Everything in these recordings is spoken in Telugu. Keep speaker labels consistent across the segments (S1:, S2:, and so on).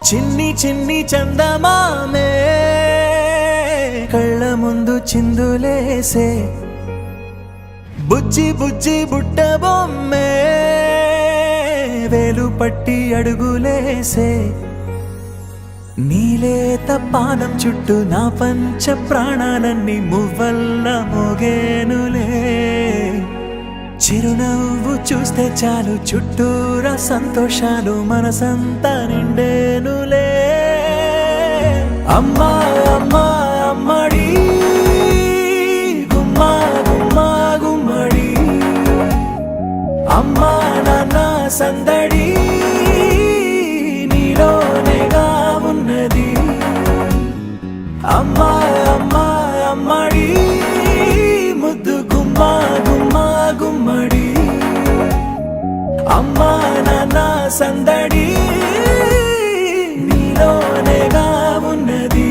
S1: చిన్ని చిన్ని చందమామే కళ్ళ ముందు చిందులేసే బుజ్జి బుజ్జి బుట్ట బొమ్మే వేలు పట్టి అడుగులేసే నీలేత పానం చుట్టూ నా పంచ ప్రాణాలన్నీ మువ్వల్ల మోగేనులే చిరునవ్వు చూస్తే చాలు చుట్టూరా సంతోషాలు మనసంతా నిండేనులే అమ్మా అమ్మా అమ్మడి గుమ్మా గుమ్మా గుమ్మడి అమ్మా నాన్న సందడి నీలోనేగా ఉన్నది అమ్మా అమ్మా అమ్మడి ముద్దు గుమ్మా గుమ్మా గుమ్మడి అమ్మా నాన్న సందడి నీలోనేగా ఉన్నది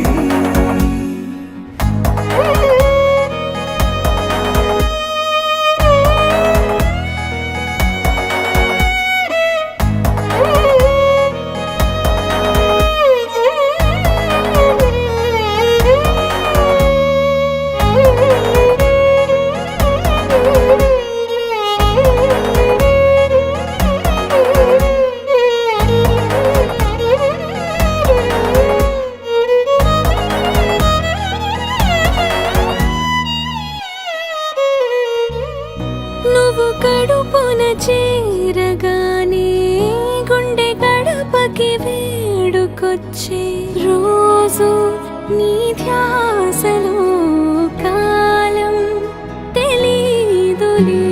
S2: నువ్వు కడుపున చేరగానే గుండె గడపకి వేడుకొచ్చే రోజు నీ ధ్యాసలో కాలం తెలీదులే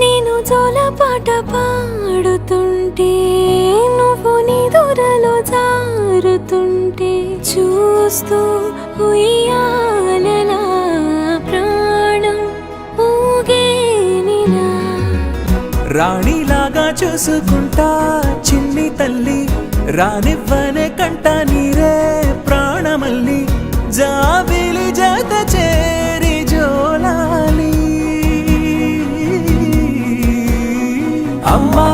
S2: నేను జోలపాట పాడుతుంటే నువ్వు నిదురలో జారుతుంటే చూస్తూ ఉయ్యాలలా ప్రాణం ఊగేనిలా
S1: రాణిలాగా చూసుకుంటా చిన్ని తల్లి రానివ్వనే కంట నీరే ప్రాణమల్లి జాబిలి జత చేరి జోలాలి అమ్మా